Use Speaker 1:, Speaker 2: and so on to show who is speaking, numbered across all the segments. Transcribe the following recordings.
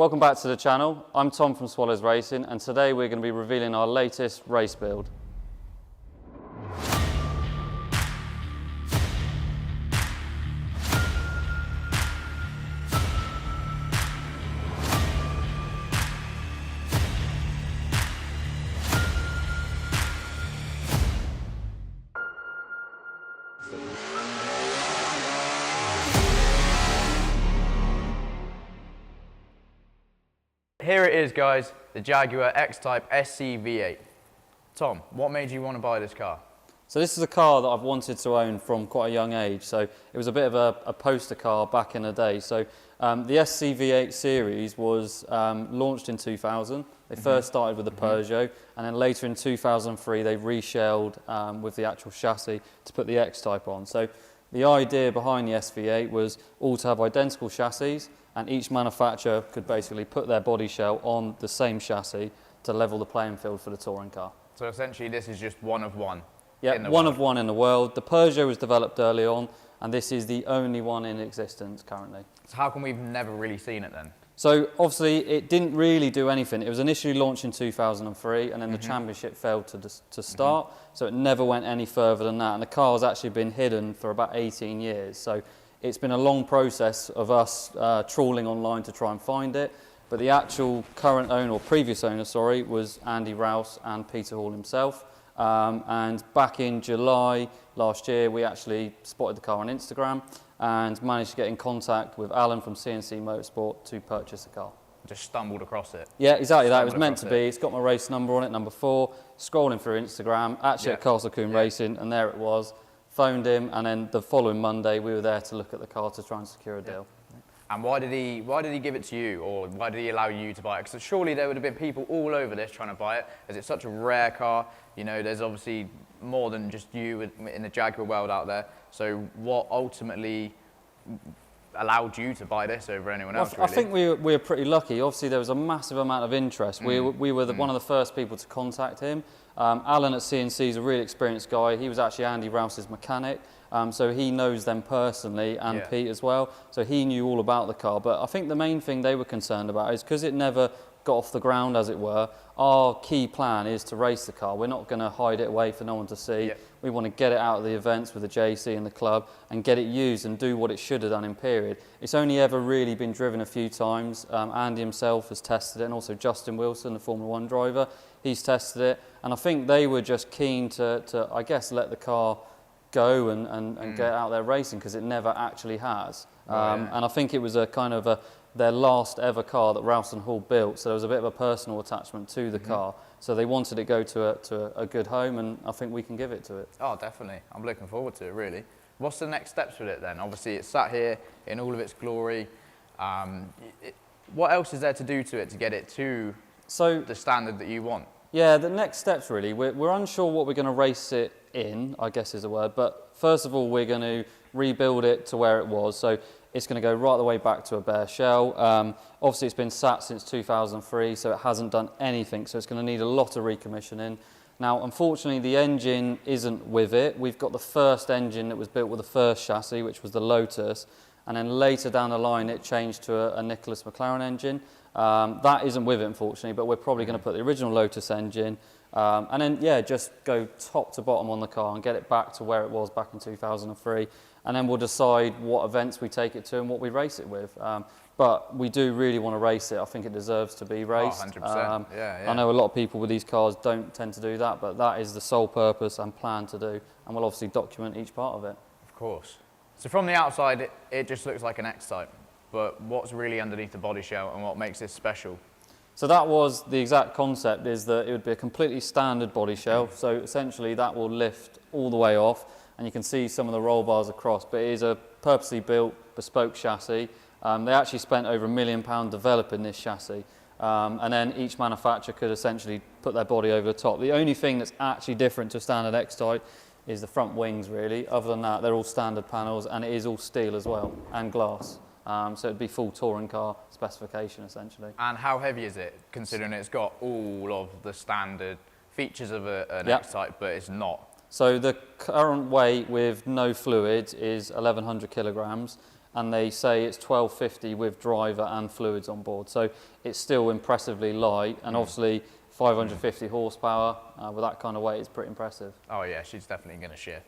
Speaker 1: Welcome back to the channel. I'm Tom from Swallows Racing, and today we're going to be revealing our latest race build.
Speaker 2: Here it is, guys, the Jaguar X-Type SCV8. Tom, what made you want to buy this car?
Speaker 1: So this is a car that I've wanted to own from quite a young age. So it was a bit of a poster car back in the day. So the SCV8 series was launched in 2000. They first started with the Peugeot, and then later in 2003 they reshelled with the actual chassis to put the X-Type on. So the idea behind the SV8 was all to have identical chassis, and each manufacturer could basically put their body shell on the same chassis to level the playing field for the touring car.
Speaker 2: So essentially this is just one of one.
Speaker 1: Yeah, one of one in the world. The Peugeot was developed early on, and this is the only one in existence currently.
Speaker 2: So how come we've never really seen it then?
Speaker 1: So obviously it didn't really do anything. It was initially launched in 2003, and then the championship failed to start, so it never went any further than that. And the car has actually been hidden for about 18 years. So it's been a long process of us trawling online to try and find it. But the actual current owner, or previous owner, sorry, was Andy Rouse and Peter Hall himself. And back in July last year, we actually spotted the car on Instagram and managed to get in contact with Alan from CNC Motorsport to purchase the car.
Speaker 2: Just stumbled across it.
Speaker 1: Yeah, exactly that. It was meant to be. It's got my race number on it, number 4. Scrolling through Instagram, actually at Castle Coombe Racing, and there it was. Phoned him, and then the following Monday we were there to look at the car to try and secure a deal.
Speaker 2: And why did he give it to you, or why did he allow you to buy it? Because surely there would have been people all over this trying to buy it, as it's such a rare car. You know, there's obviously more than just you in the Jaguar world out there. So what ultimately allowed you to buy this over anyone else, really?
Speaker 1: I think we were pretty lucky. Obviously, there was a massive amount of interest. We were one of the first people to contact him. Alan at CNC is a really experienced guy. He was actually Andy Rouse's mechanic, so he knows them personally, and Pete as well. So he knew all about the car. But I think the main thing they were concerned about is because it never got off the ground, as it were, our key plan is to race the car. We're not going to hide it away for no one to see. We want to get it out of the events with the JC and the club and get it used and do what it should have done in period. It's only ever really been driven a few times. Andy himself has tested it, and also Justin Wilson, the Formula 1 driver, he's tested it. And I think they were just keen to I guess, let the car go and get out there racing, because it never actually has. And I think it was a kind of their last ever car that Rouse and Hall built, so there was a bit of a personal attachment to the car. So they wanted it to go to a good home, and I think we can give it to it.
Speaker 2: Oh, definitely. I'm looking forward to it, really. What's the next steps with it then? Obviously, it's sat here in all of its glory. What else is there to do to it to get it to the standard that you want? Yeah,
Speaker 1: the next steps, really, we're unsure what we're going to race it in, I guess is the word, but first of all, we're going to rebuild it to where it was. So it's going to go right the way back to a bare shell. Obviously, it's been sat since 2003, so it hasn't done anything, so it's going to need a lot of recommissioning. Now, unfortunately, the engine isn't with it. We've got the first engine that was built with the first chassis, which was the Lotus, and then later down the line, it changed to a Nicholas McLaren engine. That isn't with it, unfortunately, but we're probably going to put the original Lotus engine, and then, just go top to bottom on the car and get it back to where it was back in 2003. And then we'll decide what events we take it to and what we race it with. But we do really want to race it. I think it deserves to be raced.
Speaker 2: 100%.
Speaker 1: I know a lot of people with these cars don't tend to do that, but that is the sole purpose and plan to do. And we'll obviously document each part of it.
Speaker 2: Of course. So from the outside, it just looks like an X-Type. But what's really underneath the body shell and what makes this special?
Speaker 1: So that was the exact concept, is that it would be a completely standard body shell. So essentially that will lift all the way off, and you can see some of the roll bars across, but it is a purposely built bespoke chassis. They actually spent over £1 million developing this chassis, and then each manufacturer could essentially put their body over the top. The only thing that's actually different to a standard X-Type is the front wings, really. Other than that, they're all standard panels, and it is all steel as well, and glass. So it'd be full touring car specification, essentially.
Speaker 2: And how heavy is it, considering it's got all of the standard features of an X-Type, but it's not?
Speaker 1: So the current weight with no fluid is 1,100 kilograms. and they say it's 1250 with driver and fluids on board. So it's still impressively light, and obviously 550 horsepower with that kind of weight is pretty impressive.
Speaker 2: Oh yeah, she's definitely going to shift.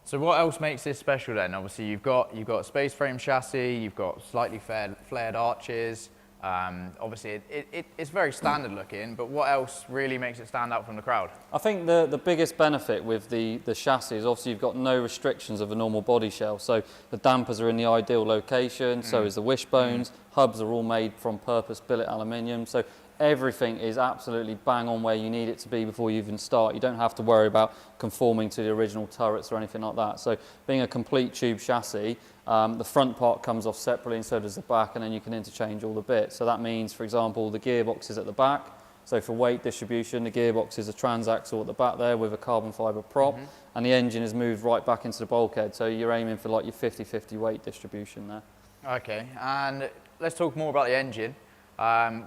Speaker 2: So what else makes this special then? Obviously you've got a space frame chassis, you've got slightly flared arches. Obviously it's very standard looking, but what else really makes it stand out from the crowd?
Speaker 1: I think the biggest benefit with the chassis is obviously you've got no restrictions of a normal body shell. So the dampers are in the ideal location, so is the wishbones. Hubs are all made from purpose billet aluminium. So everything is absolutely bang on where you need it to be before you even start. You don't have to worry about conforming to the original turrets or anything like that. So being a complete tube chassis, the front part comes off separately and so does the back, and then you can interchange all the bits. So that means, for example, the gearbox is at the back. So for weight distribution, the gearbox is a transaxle at the back there with a carbon fibre prop, and the engine is moved right back into the bulkhead. So you're aiming for like your 50-50 weight distribution there.
Speaker 2: Okay, and let's talk more about the engine.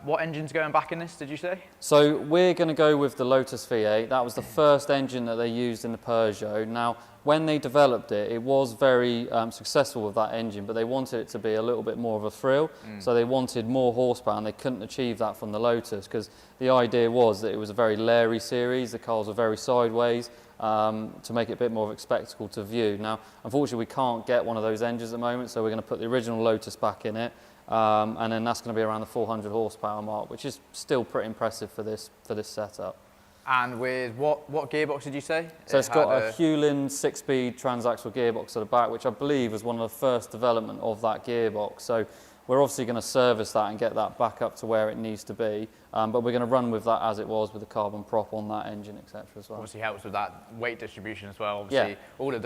Speaker 2: What engine's going back in this, did you say?
Speaker 1: So we're going to go with the Lotus V8. That was the first engine that they used in the Peugeot. Now, when they developed it, it was very successful with that engine, but they wanted it to be a little bit more of a thrill. So they wanted more horsepower, and they couldn't achieve that from the Lotus, because the idea was that it was a very leery series. The cars were very sideways to make it a bit more of a spectacle to view. Now, unfortunately, we can't get one of those engines at the moment, so we're going to put the original Lotus back in it. And then that's going to be around the 400 horsepower mark, which is still pretty impressive for this setup.
Speaker 2: And with what gearbox did you say?
Speaker 1: So it's got a Hewlin 6-speed transaxle gearbox at the back, which I believe was one of the first development of that gearbox. So we're obviously going to service that and get that back up to where it needs to be. But we're going to run with that as it was, with the carbon prop on that engine, etc. as well.
Speaker 2: Obviously helps with that weight distribution as well. Obviously, all the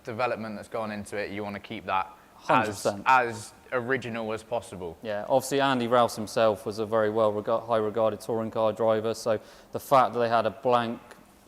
Speaker 2: development that's gone into it, you want to keep that
Speaker 1: 100%.
Speaker 2: as original as possible.
Speaker 1: Yeah, obviously Andy Rouse himself was a very high regarded touring car driver, so the fact that they had a blank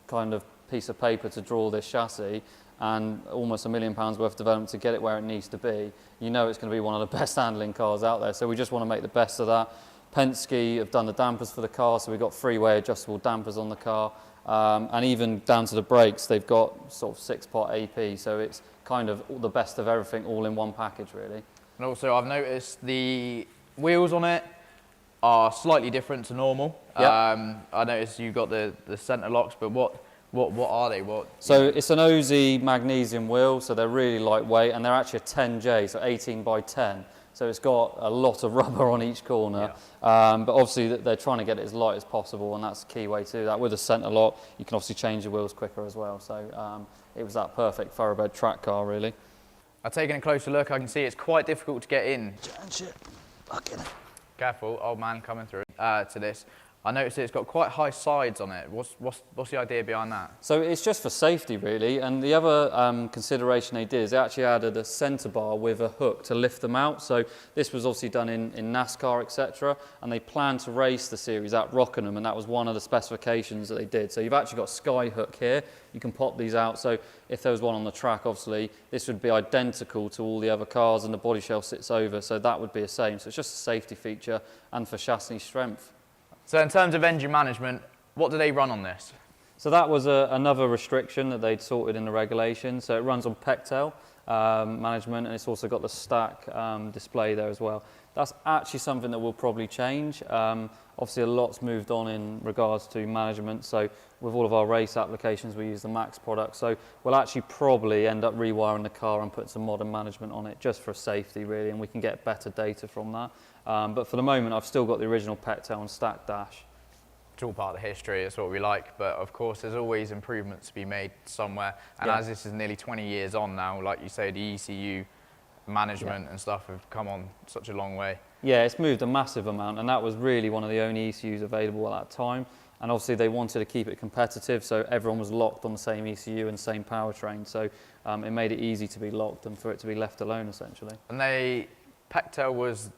Speaker 1: kind of piece of paper to draw this chassis and almost £1 million worth of development to get it where it needs to be, you know it's going to be one of the best handling cars out there. So we just want to make the best of that. Penske have done the dampers for the car, so we've got three-way adjustable dampers on the car, and even down to the brakes, they've got sort of 6-pot AP, so it's kind of the best of everything all in one package, really.
Speaker 2: And also I've noticed the wheels on it are slightly different to normal.
Speaker 1: Yep.
Speaker 2: I noticed you got the centre locks, but what are they?
Speaker 1: So it's an OZ magnesium wheel, so they're really lightweight, and they're actually a 10J, so 18 by 10. So it's got a lot of rubber on each corner, but obviously they're trying to get it as light as possible, and that's the key way to do that. With a centre lock, you can obviously change the wheels quicker as well. So it was that perfect thoroughbred track car, really.
Speaker 2: I've taken a closer look. I can see it's quite difficult to get in. Careful, old man coming through to this. I noticed it's got quite high sides on it. What's the idea behind that?
Speaker 1: So it's just for safety, really. And the other consideration they did is they actually added a centre bar with a hook to lift them out. So this was obviously done in NASCAR, etc. And they planned to race the series at Rockingham, and that was one of the specifications that they did. So you've actually got a sky hook here. You can pop these out. So if there was one on the track, obviously, this would be identical to all the other cars, and the body shell sits over. So that would be the same. So it's just a safety feature and for chassis strength.
Speaker 2: So in terms of engine management, what do they run on this?
Speaker 1: So that was another restriction that they'd sorted in the regulation. So it runs on Pectel management, and it's also got the stack display there as well. That's actually something that will probably change. Obviously a lot's moved on in regards to management. So with all of our race applications, we use the Max product. So we'll actually probably end up rewiring the car and putting some modern management on it just for safety, really, and we can get better data from that. But for the moment, I've still got the original Pectel and stack dash.
Speaker 2: It's all part of the history, it's what we like, but of course there's always improvements to be made somewhere. And as this is nearly 20 years on now, like you say, the ECU management and stuff have come on such a long way. Yeah,
Speaker 1: it's moved a massive amount, and that was really one of the only ECUs available at that time. And obviously they wanted to keep it competitive, so everyone was locked on the same ECU and same powertrain. So it made it easy to be locked and for it to be left alone, essentially.
Speaker 2: And Pectel was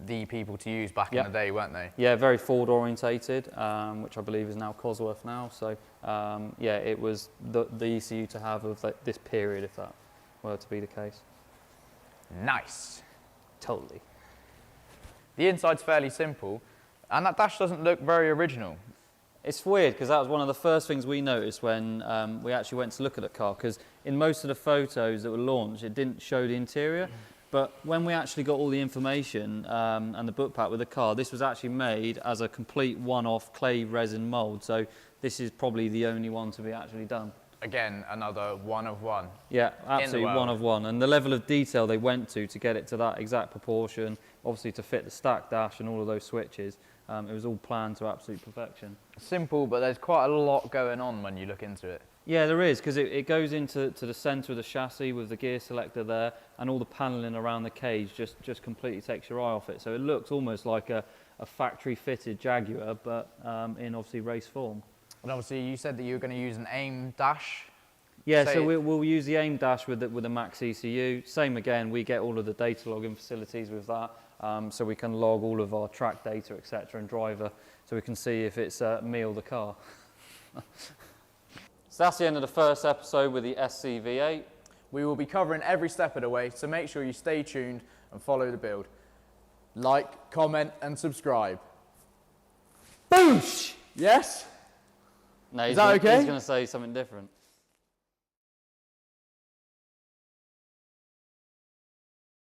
Speaker 2: the people to use back in the day, weren't they?
Speaker 1: Yeah, very Ford orientated, which I believe is now Cosworth now. So yeah, it was the ECU to have of this period, if that were to be the case.
Speaker 2: Nice.
Speaker 1: Totally.
Speaker 2: The inside's fairly simple, and that dash doesn't look very original.
Speaker 1: It's weird because that was one of the first things we noticed when we actually went to look at the car, because in most of the photos that were launched, it didn't show the interior. But when we actually got all the information and the book pack with the car, this was actually made as a complete one-off clay resin mould. So this is probably the only one to be actually done.
Speaker 2: Again, another one of one.
Speaker 1: Yeah, absolutely one of one. And the level of detail they went to get it to that exact proportion, obviously to fit the stack dash and all of those switches, it was all planned to absolute perfection.
Speaker 2: Simple, but there's quite a lot going on when you look into it.
Speaker 1: Yeah, there is, because it goes into the centre of the chassis with the gear selector there, and all the panelling around the cage just completely takes your eye off it. So it looks almost like a factory-fitted Jaguar, but in obviously race form.
Speaker 2: And obviously you said that you were going to use an AIM dash.
Speaker 1: Yeah, so we'll use the AIM dash with the Max ECU. Same again, we get all of the data logging facilities with that, so we can log all of our track data, etc., and driver, so we can see if it's me or the car. So that's the end of the first episode with the SCV8.
Speaker 2: We will be covering every step of the way, so make sure you stay tuned and follow the build. Like, comment and subscribe. Boosh! Yes?
Speaker 1: No,
Speaker 2: Is that okay?
Speaker 1: He's going to say something different.